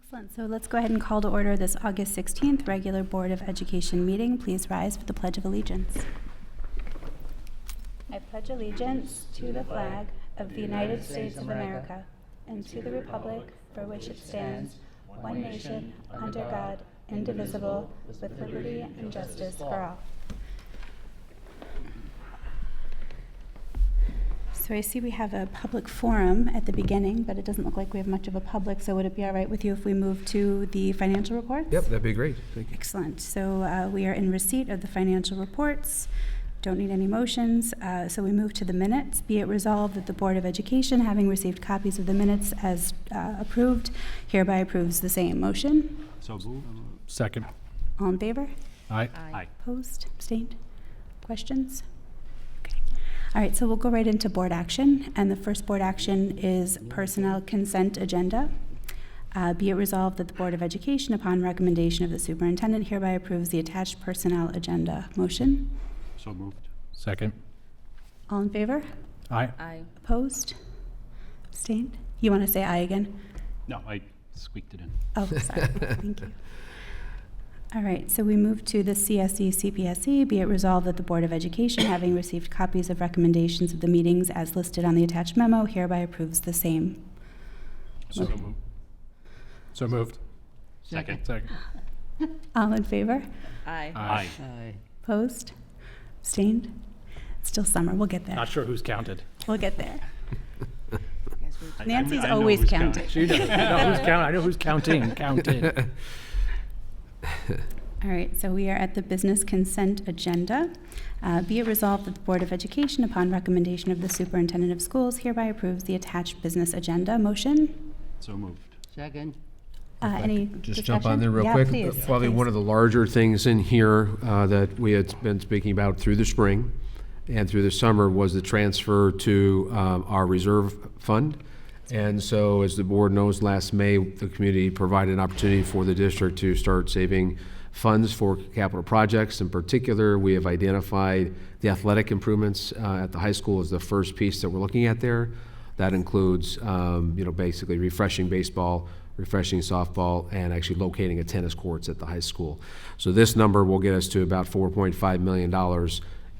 Excellent. So let's go ahead and call to order this August 16th regular Board of Education meeting. Please rise for the Pledge of Allegiance. I pledge allegiance to the flag of the United States of America and to the republic for which it stands, one nation, under God, indivisible, with liberty and justice for all. So I see we have a public forum at the beginning, but it doesn't look like we have much of a public, so would it be all right with you if we move to the financial reports? Yep, that'd be great. Thank you. Excellent. So we are in receipt of the financial reports. Don't need any motions, so we move to the minutes. Be it resolved that the Board of Education, having received copies of the minutes as approved, hereby approves the same. Motion? So moved. Second. All in favor? Aye. Aye. Opposed? Abstained? Questions? Okay. All right, so we'll go right into board action, and the first board action is personnel consent agenda. Be it resolved that the Board of Education, upon recommendation of the superintendent, hereby approves the attached personnel agenda. Motion? So moved. Second. All in favor? Aye. Aye. Opposed? Abstained? You want to say aye again? No, I squeaked it in. Oh, sorry. Thank you. All right, so we move to the CSD CPSC. Be it resolved that the Board of Education, having received copies of recommendations of the meetings as listed on the attached memo, hereby approves the same. So moved. So moved. Second. Second. All in favor? Aye. Aye. Opposed? Abstained? It's still summer. We'll get there. Not sure who's counted. We'll get there. I Nancy's know always who's counting. She knows. I know who's counting. I know who's counting. Counted. All right, so we are at the business consent agenda. Be it resolved that the Board of Education, upon recommendation of the superintendent of schools, hereby approves the attached business agenda. Motion? So moved. Second. Any Just discussion? jump on there real Yeah, quick. please, Probably one of the larger things in here that we had been speaking about through the spring and through the summer was the transfer to our reserve fund. And so, as the board knows, last May, the community provided an opportunity for the district to start saving funds for capital projects. In particular, we have identified the athletic improvements at the high school as the first piece that we're looking at there. That includes, basically refreshing baseball, refreshing softball, and actually locating a tennis courts at the high school. So this number will get us to about $4.5 million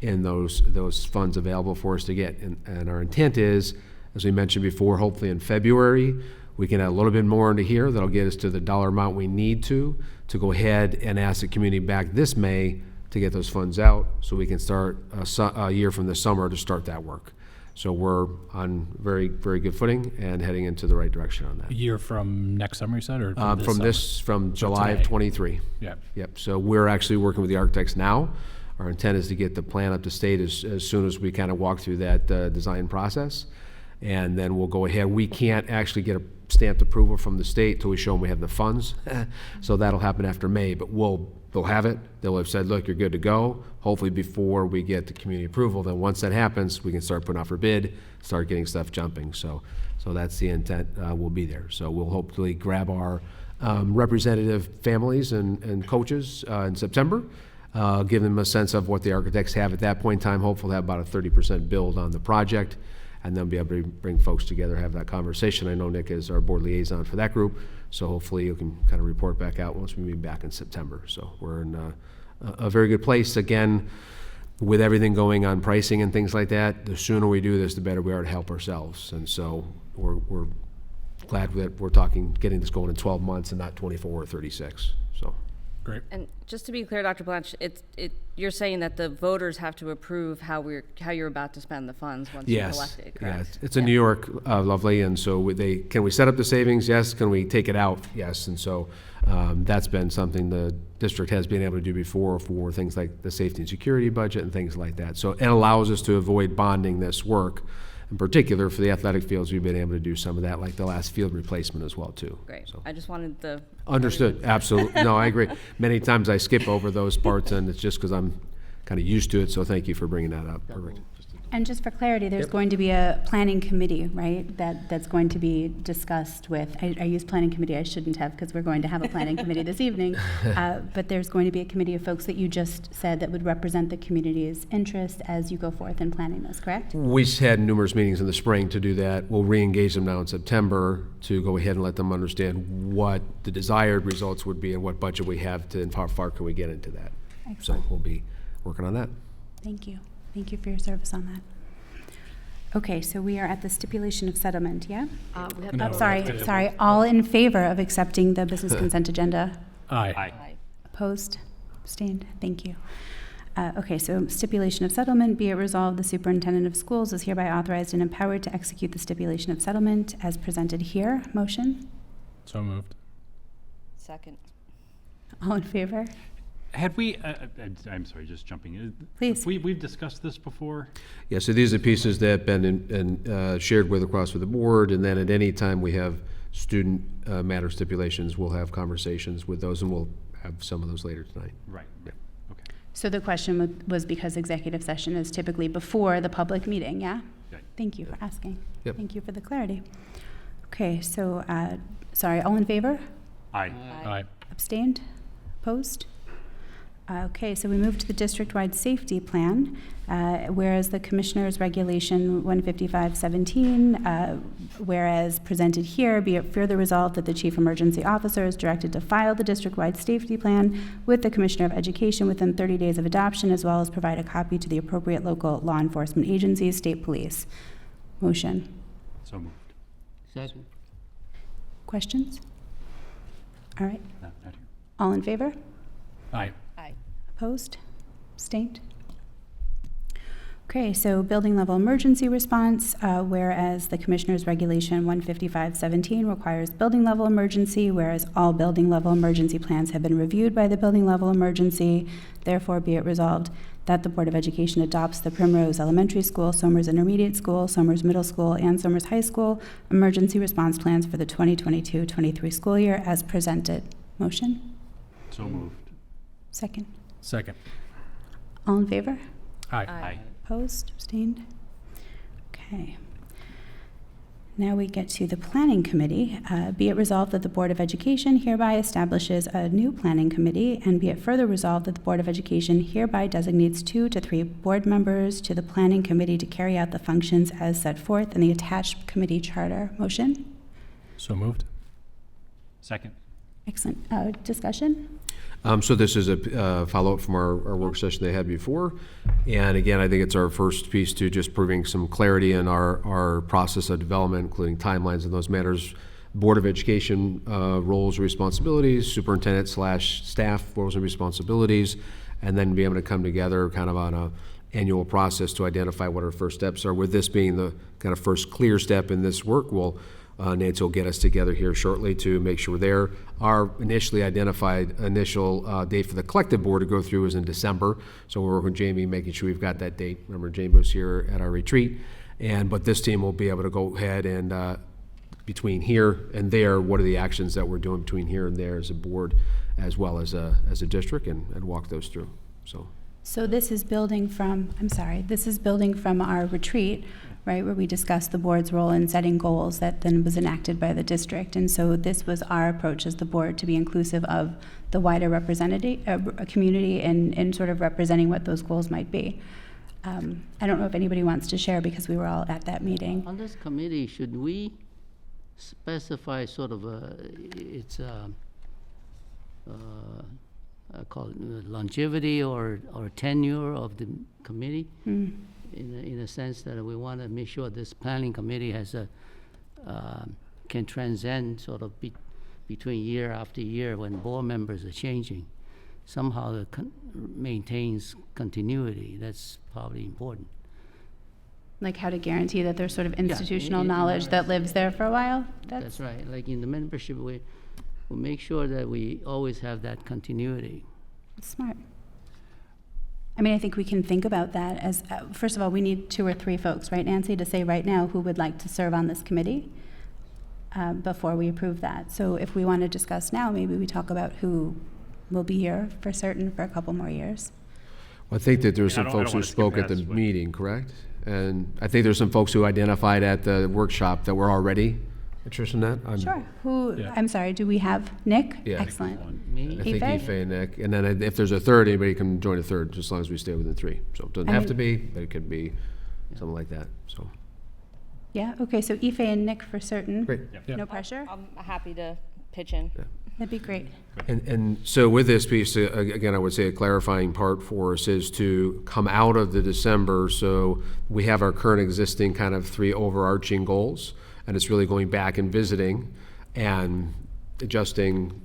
in those funds available for us to get. And our intent is, as we mentioned before, hopefully in February, we can add a little bit more into here. That'll get us to the dollar amount we need to go ahead and ask the community back this May to get those funds out so we can start a year from the summer to start that work. So we're on very, very good footing and heading into the right direction on that. A year from next summer, you said, or From July of today. 23. Yeah. Yep. So we're actually working with the architects now. Our intent is to get the plan up to state as soon as we kind of walk through that design process. And then we'll go ahead. We can't actually get a stamped approval from the state till we show them we have the funds. So that'll happen after May, but they'll have it. They'll have said, look, you're good to go. Hopefully before we get the community approval, then once that happens, we can start putting out for bid, start getting stuff jumping. So that's the intent. We'll be there. So we'll hopefully grab our representative families and coaches in September, give them a sense of what the architects have at that point in time. Hopefully have about a 30% build on the project, and then be able to bring folks together, have that conversation. I know Nick is our board liaison for that group, so hopefully you can kind of report back out once we meet back in September. So we're in a very good place. Again, with everything going on pricing and things like that, the sooner we do this, the better we are to help ourselves. And so we're glad that we're getting this going in 12 months and not 24 or 36. So. Great. And just to be clear, Dr. Blanche, you're saying that the voters have to approve how you're about to spend the funds once you're elected, correct? Yes, it's in New York, lovely, and so can we set up the savings? Yes. Can we take it out? Yes. And so that's been something the district has been able to do before for things like the safety and security budget and things like that. So it allows us to avoid bonding this work. In particular, for the athletic fields, we've been able to do some of that, like the last field replacement as well, too. Great. So. I just wanted the... Understood, absolutely. No, I agree. Many times I skip over those parts, and it's just because I'm kind of used to it, so thank you for bringing that up. Perfect. And just for clarity, there's Yep. going to be a planning committee, right? That's going to be discussed with, I used planning committee, I shouldn't have, because we're going to have a planning committee this evening. But there's going to be a committee of folks that you just said that would represent the community's interest as you go forth in planning this, correct? We've had numerous meetings in the spring to do that. We'll re-engage them now in September to go ahead and let them understand what the desired results would be and what budget we have to, and how far can we get into that. So Excellent. we'll be working on that. Thank you. Thank you for your service on that. Okay, so we are at the stipulation of settlement, yeah? We have No. Oh, sorry. All in favor of accepting the business consent agenda? Aye. Aye. Opposed? Abstained? Thank you. Okay, so stipulation of settlement, be it resolved, the superintendent of schools is hereby authorized and empowered to execute the stipulation of settlement as presented here. Motion? So moved. Second. All in favor? Had we, I'm sorry, just jumping in. Please. We've discussed this before? Yeah, so these are pieces that have been shared with across with the board, and then at any time we have student matter stipulations, we'll have conversations with those, and we'll have some of those later tonight. Right, right, okay. So the question was because executive session is typically before the public meeting, yeah? Okay. Thank you for asking. Yep. Thank you for the clarity. Okay, so, sorry, all in favor? Aye. Aye. Abstained? Opposed? Okay, so we move to the district-wide safety plan, whereas the Commissioner's Regulation 15517, whereas presented here, be it further resolved that the Chief Emergency Officer is directed to file the district-wide safety plan with the Commissioner of Education within 30 days of adoption, as well as provide a copy to the appropriate local law enforcement agencies, state police. Motion. So moved. Second. Questions? All right, Not here. all in favor? Aye. Aye. Opposed? Abstained? Okay, so building level emergency response, whereas the Commissioner's Regulation 15517 requires building level emergency, whereas all building level emergency plans have been reviewed by the building level emergency, therefore be it resolved that the Board of Education adopts the Primrose Elementary School, Somers Intermediate School, Somers Middle School, and Somers High School emergency response plans for the 2022-23 school year as presented. Motion? So moved. Second. Second. All in favor? Aye. Aye. Opposed, abstained? Okay. Now we get to the Planning Committee. Be it resolved that the Board of Education hereby establishes a new Planning Committee, and be it further resolved that the Board of Education hereby designates 2 to 3 board members to the Planning Committee to carry out the functions as set forth in the attached committee charter. Motion? So moved. Second. Excellent. Discussion? So this is a follow-up from our work session they had before. And again, I think it's our first piece to just proving some clarity in our process of development, including timelines and those matters. Board of Education roles and responsibilities, superintendent / staff roles and responsibilities, and then be able to come together kind of on a annual process to identify what our first steps are. With this being the kind of first clear step in this work, Nancy will get us together here shortly to make sure we're there. Our initially identified initial date for the collective board to go through is in December. So we're working with Jamie, making sure we've got that date. Remember, Jamie was here at our retreat. But this team will be able to go ahead and between here and there, what are the actions that we're doing between here and there as a board, as well as a district, and walk those through. So this is building from, this is building from our retreat, right, where we discussed the board's role in setting goals that then was enacted by the district. And so this was our approach as the board to be inclusive of the wider community in sort of representing what those goals might be. I don't know if anybody wants to share because we were all at that meeting. On this committee, should we specify sort of I call it longevity or tenure of the committee? In a sense that we want to make sure this planning committee has can transcend sort of between year after year when board members are changing. Somehow it maintains continuity. That's probably important. Like how to guarantee that there's sort of institutional yeah, knowledge right. that lives there for a while? That's right. Like in the membership, we'll make sure that we always have that continuity. Smart. I mean, I think we can think about that as, first of all, we need 2 or 3 folks, right, Nancy, to say right now who would like to serve on this committee before we approve that. So if we want to discuss now, maybe we talk about who will be here for certain for a couple more years. I think that there were I some don't folks who wanna skip spoke at the past what- meeting, correct? And I think there's some folks who identified at the workshop that were already interested in that. Sure. Who, Yeah. I'm sorry, do we have Nick? Yeah. Excellent. Me? I think Ife? Ife and Nick. And then if there's a third, anybody can join a third, just as long as we stay within 3. So it doesn't I have mean- to be, but it could be something like that, so. Yeah, okay, so Ife and Nick for certain. Great. Yeah. No pressure? I'm happy to pitch in. That'd be great. And so with this piece, again, I would say a clarifying part for us is to come out of the December, so we have our current existing kind of 3 overarching goals, and it's really going back and visiting and adjusting,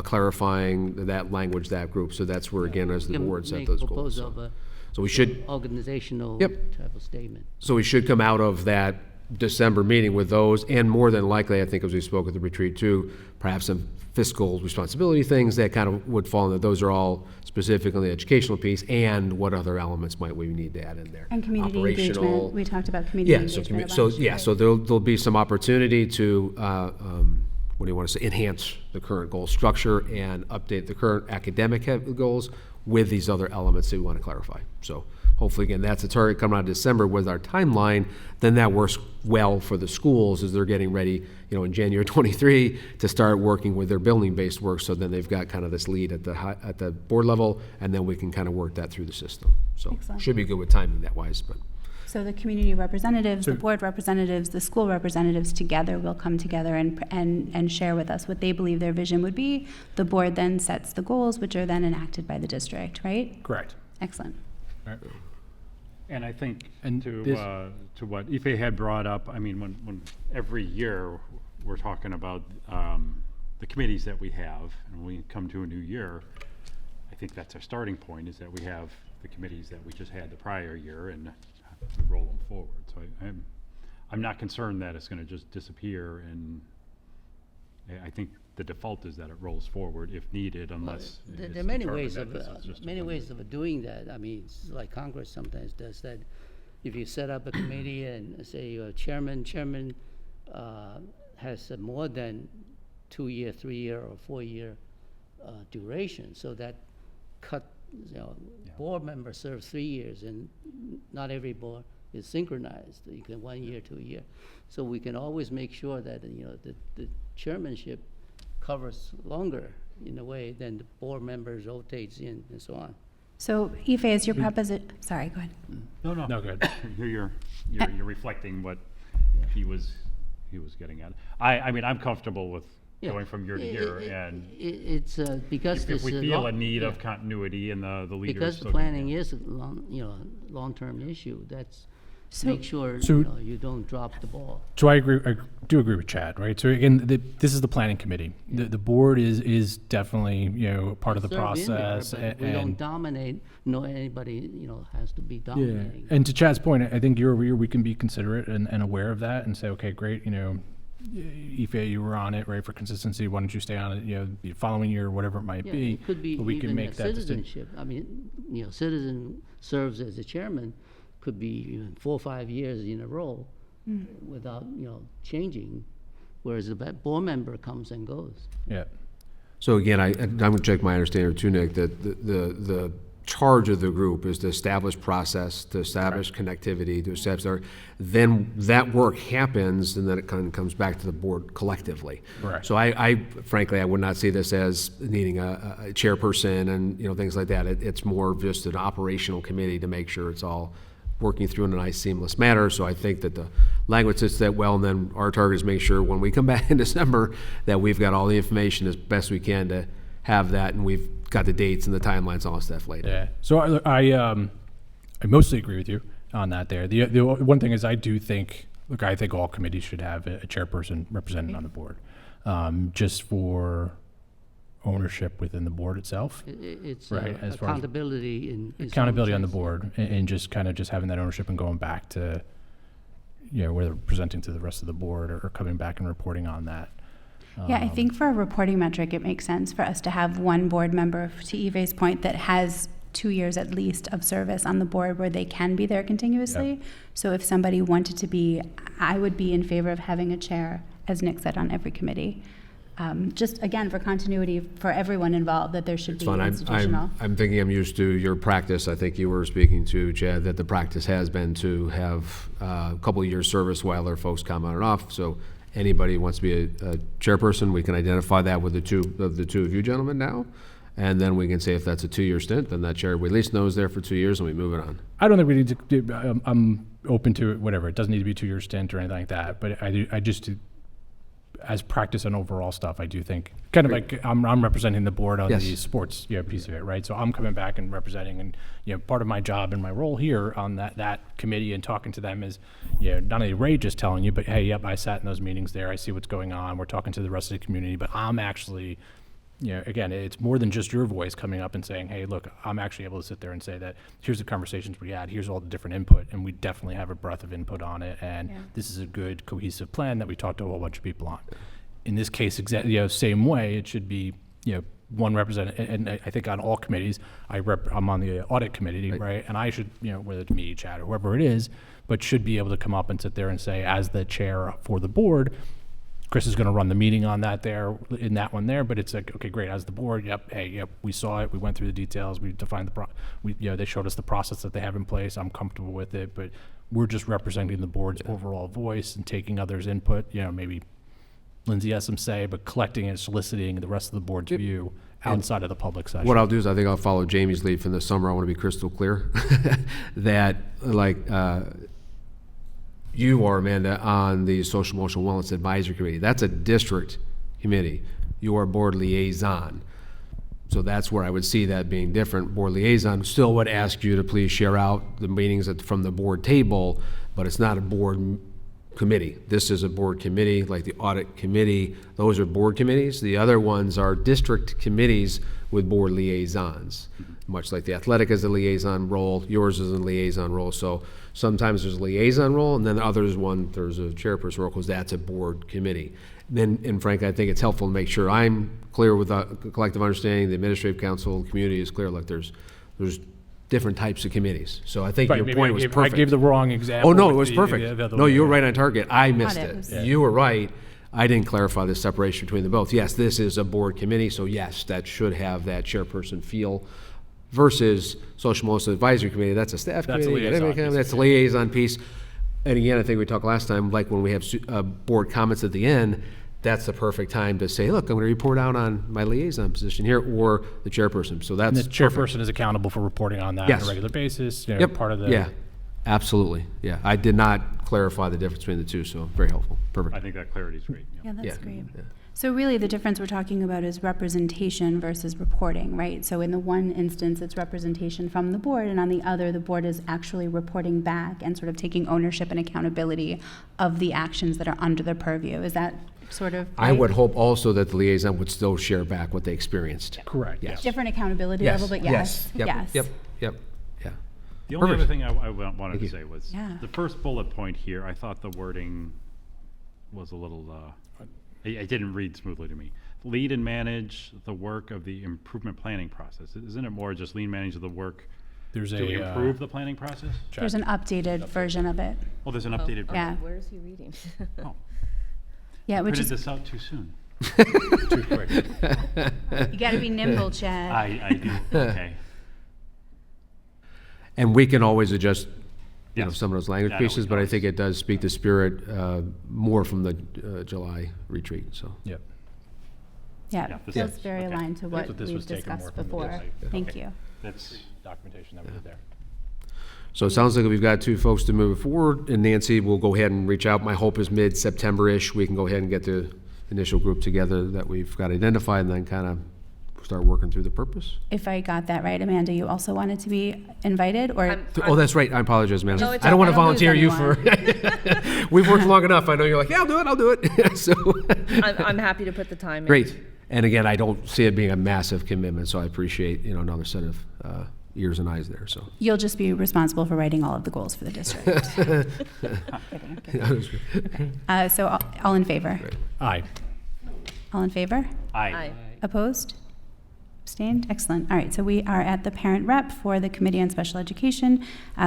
clarifying that language, that group. So that's where, again, as the Can board set make those proposal goals. of a So we should, organizational Yep. type of statement. so we should come out of that December meeting with those, and more than likely, I think as we spoke at the retreat too, perhaps some fiscal responsibility things that kind of would fall into, those are all specific on the educational piece, and what other elements might we need to add in there? And community Operational- engagement, we talked about community Yeah, so, engagement a so, bunch, yeah, right? so there'll be some opportunity to, what do you want to say, enhance the current goal structure and update the current academic goals with these other elements that we want to clarify. So hopefully, again, that's a target coming out of December with our timeline, then that works well for the schools as they're getting ready, in January 23 to start working with their building-based work, so then they've got kind of this lead at the board level, and then we can kind of work that through the system. So Excellent. should be good with timing that wise, but. So the community representatives, the So- board representatives, the school representatives together will come together and share with us what they believe their vision would be. The board then sets the goals, which are then enacted by the district, right? Correct. Excellent. All right. And I think And to this- what Ife had brought up, I mean, when every year we're talking about the committees that we have, and when we come to a new year, I think that's our starting point, is that we have the committees that we just had the prior year, and we roll them forward. So I'm not concerned that it's going to just disappear, and I think the default is that it rolls forward if needed, unless There it's are many determined ways that of, this is just a many one-year. ways of doing that. I mean, it's like Congress sometimes does that. If you set up a committee and say your chairman has a more than 2-year, 3-year, or 4-year duration, so that cut, board member serves 3 years, and not every board is synchronized. You can 1 year, 2 year. So we can always make sure that, the chairmanship covers longer in a way than the board members rotates in and so on. So Ife, is your proposition, sorry, go ahead. No, no. No, good. You're reflecting what he was getting at. I mean, I'm comfortable with Yeah. going from year to year, and It's because if this we is feel long- a need of yeah. continuity and the leaders. Because the still gonna planning be- is a long-term issue, that's, So- make sure, So- you don't drop the ball. So I do agree with Chad, right? So again, this is the planning committee. The board is definitely, part of the Serve in there, process. but we don't dominate, anybody, has to be Yeah, dominating. and to Chad's point, I think year over year, we can be considerate and aware of that and say, okay, great, Ife, you were on it, right, for consistency, why don't you stay on it, the following year, whatever it might Yeah, be. it could be but we can even make a that decision. citizenship. I mean, citizen serves as the chairman, could be even 4 or 5 years in a row without, changing, whereas the board member comes and goes. Yeah, So again, I'm going to check my understanding too, Nick, that the charge of the group is to establish process, to establish connectivity, to establish, then that work happens, and then it kind of comes back to the board collectively. Correct. So I frankly, I would not see this as needing a chairperson and, things like that. It's more of just an operational committee to make sure it's all working through in a nice seamless manner. So I think that the language sits that well, and then our target is make sure when we come back in December that we've got all the information as best we can to have that, and we've got the dates and the timelines, all that stuff laid out. yeah. So I mostly agree with you on that there. The one thing is I do think, look, I think all committees should have a chairperson represented on the board, just for ownership within the board itself. It's Right, as far as- accountability in some Accountability on the sense. board and just kind of just having that ownership and going back to, whether presenting to the rest of the board or coming back and reporting on that. Yeah, I think for a reporting metric, it makes sense for us to have one board member, to Eve's point, that has 2 years at least of service on the board where they can be there continuously. So if somebody wanted to be, I would be in favor of having a chair, as Nick said, on every committee. Just again, for continuity for everyone involved, that there should It's be fine. institutional. I'm thinking I'm used to your practice. I think you were speaking to, Chad, that the practice has been to have a couple of years service while our folks come on and off. So anybody who wants to be a chairperson, we can identify that with the two of you gentlemen now. And then we can say if that's a 2-year stint, then that chair, we at least knows there for 2 years and we move it on. I don't think we need to do, I'm open to it, whatever. It doesn't need to be a 2-year stint or anything like that. But I just, as practice and overall stuff, I do think, kind of like I'm representing the board on Yes. the sports piece of it, right? So I'm coming back and representing, and part of my job and my role here on that committee and talking to them is, not only Ray just telling you, but hey, yep, I sat in those meetings there. I see what's going on. We're talking to the rest of the community, but I'm actually, again, it's more than just your voice coming up and saying, hey, look, I'm actually able to sit there and say that here's the conversations we had, here's all the different input, and we definitely have a breadth of input on it, and this is a good cohesive plan that we talked to a whole bunch of people on. In this case, same way, it should be, one representative, and I think on all committees, I'm on the audit committee, right? And I should, whether it's me, Chad, or whoever it is, but should be able to come up and sit there and say, as the chair for the board, Chris is going to run the meeting on that there, in that one there, but it's like, okay, great, as the board, we saw it, we went through the details, we defined they showed us the process that they have in place, I'm comfortable with it, but we're just representing the board's overall voice and taking others' input, maybe Lindsay has some say, but collecting and soliciting the rest of the board's view outside of the public session. What I'll do is I think I'll follow Jamie's lead from this summer. I want to be crystal clear that you are, Amanda, on the Social Emotional Wellness Advisory Committee. That's a district committee. You are board liaison. So that's where I would see that being different. Board liaison still would ask you to please share out the meetings from the board table, but it's not a board committee. This is a board committee, like the audit committee. Those are board committees. The other ones are district committees with board liaisons, much like the athletic is a liaison role, yours is a liaison role. So sometimes there's a liaison role, and then there's a chairperson role, because that's a board committee. And Frank, I think it's helpful to make sure I'm clear with the collective understanding, the administrative council, the community is clear, like there's different types of committees. So I think Right, your maybe point was perfect. I gave the wrong example. Oh, no, with it was the perfect. other No, way. you were right on target. I missed Got it. it. Was- You were right. I didn't clarify the separation between the both. Yes, this is a board committee, so yes, that should have that chairperson feel, versus Social Emotional Advisory Committee, that's a staff That's a committee. liaison piece, That's a yeah. liaison piece. And again, I think we talked last time, like when we have board comments at the end, that's the perfect time to say, look, I'm going to report out on my liaison position here, or the chairperson. So And that's the chairperson is accountable for reporting on that on Yes. a regular basis, Yep. part of the. Yeah, absolutely. Yeah, I did not clarify the difference between the two, so very helpful. Perfect. I think that clarity is great. Yeah, that's Yeah. great. Yeah. So really, the difference we're talking about is representation versus reporting, right? So in the one instance, it's representation from the board, and on the other, the board is actually reporting back and sort of taking ownership and accountability of the actions that are under their purview. Is that sort of I right? would hope also that the liaison would still share back what they experienced. Correct, Yes. yes. Different accountability Yes, level, but yes, Yep, yes. Yep, yeah. The only Perfect. other thing I wanted to you. say was, Yeah. the first bullet point here, I thought the wording was a little, it didn't read smoothly to me. Lead and manage the work of the improvement planning process. Isn't it more just lead and manage the work There's to a. improve the planning process? There's an updated version of it. Oh, there's an updated version. Yeah. Where is he reading? Oh, Yeah, which printed is, this out too soon. Too quick. you gotta be nimble, Chad. I do, okay. And we can always adjust, Yes. some of those language Yeah, no, we pieces, can but I always- think it does speak to spirit more from the July retreat, so. Yep. Yeah, Yeah, this feels is- very okay. aligned to what what this we've was taken more discussed from the before. July. Thank Okay. you. That's, Documentation that we did there. So it sounds like we've got two folks to move forward, and Nancy will go ahead and reach out. My hope is mid-September-ish, we can go ahead and get the initial group together that we've got identified, and then kind of start working through the purpose. If I got that right, Amanda, you also wanted to be invited, or? Oh, that's right, I apologize, man. No, it's I don't want to okay. I don't lose volunteer you for, we've worked long enough, I know you're like, yeah, I'll do it, so. I'm happy to put the time in. Great, and again, I don't see it being a massive commitment, so I appreciate, another set of ears and eyes there, so. You'll just be responsible for writing all of the goals for the district. I'm kidding. So all in favor? Great. Aye. All in favor? aye. Aye. Opposed? Abstained? Excellent. All right, so we are at the parent rep for the Committee on Special Education.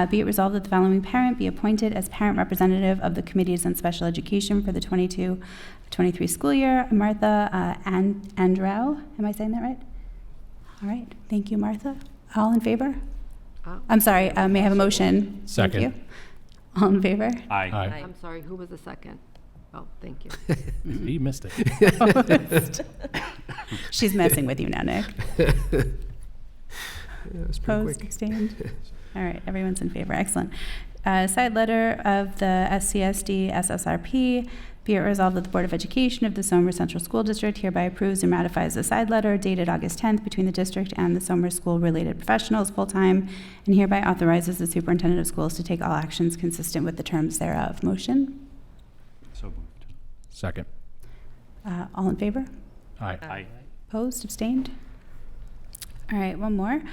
Be it resolved that the following parent be appointed as parent representative of the Committees on Special Education for the 22-23 school year. Martha Andrew. Am I saying that right? All right, thank you, Martha. All in favor? I'm sorry, may I have a motion? Second. Thank you. All in favor? Aye. Aye. I'm sorry, who was the second? Oh, thank you. He missed it. She's messing with you now, Nick. That's pretty Opposed, quick. abstained? All right, everyone's in favor. Excellent. Side letter of the SCSD SSRP. Be it resolved that the Board of Education of the Somers Central School District hereby approves and ratifies the side letter dated August 10th between the district and the Somers School-related professionals full-time, and hereby authorizes the superintendent of schools to take all actions consistent with the terms thereof. Motion? So moved. Second. All in favor? Aye. Aye. Opposed, abstained? All right, one more.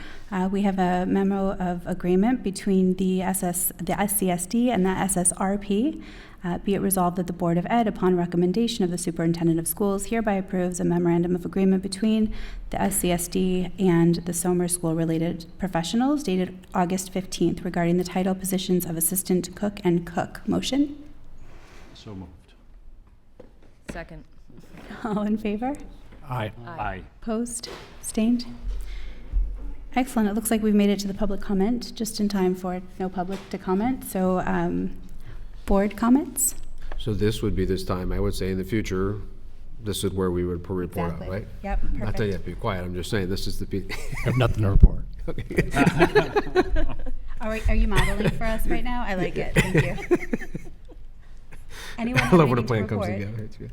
We have a memo of agreement between the SCSD and the SSRP. Be it resolved that the Board of Ed, upon recommendation of the Superintendent of Schools, hereby approves a memorandum of agreement between the SCSD and the Somers School-related professionals dated August 15th regarding the title positions of Assistant Cook and Cook. Motion? So moved. Second. All in favor? Aye. Aye. Opposed? Abstained? Excellent. It looks like we've made it to the public comment just in time for no public to comment. So, board comments? So this would be this time, I would say in the future, this is where we would report out, right? Yep, Not that you perfect. have to be quiet, I'm just saying, this is the. I have nothing to report. Are you modeling for us right now? I like it. Thank you. Anyone I have love when a anything to plan comes report? together. It's good.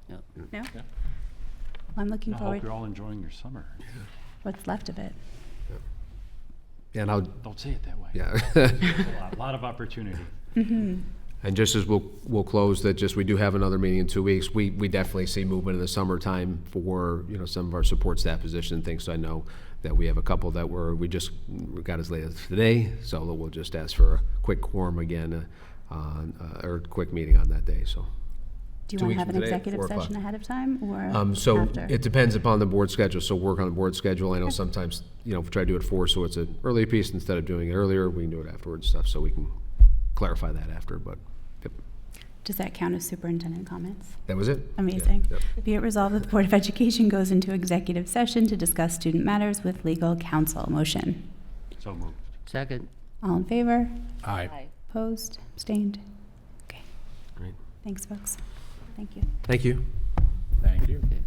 No? Well, I'm looking I hope forward you're all enjoying your summer. what's left of it. And I'll, Don't say it that way. yeah. There's a lot of opportunity. And just as we'll close, that just, we do have another meeting in 2 weeks. We definitely see movement in the summertime for, some of our support staff position things. So I know that we have a couple that we just got as late as today. So we'll just ask for a quick quorum again, or a quick meeting on that day, so. Do you 2 want to weeks have from an today at executive 4 o'clock. session ahead of time or So after? it depends upon the board schedule, so work on the board schedule. I know sometimes, we try to do it 4, so it's an early piece instead of doing it earlier. We can do it afterwards stuff, so we can clarify that after, but, yep. Does that count as superintendent comments? That was it? Amazing. Yeah, yep. Be it resolved that the Board of Education goes into executive session to discuss student matters with legal counsel. Motion. So moved. Second. All in favor? Aye. Opposed? Abstained? Okay. Great. Thanks, folks. Thank you. Thank you. Thank you. Okay.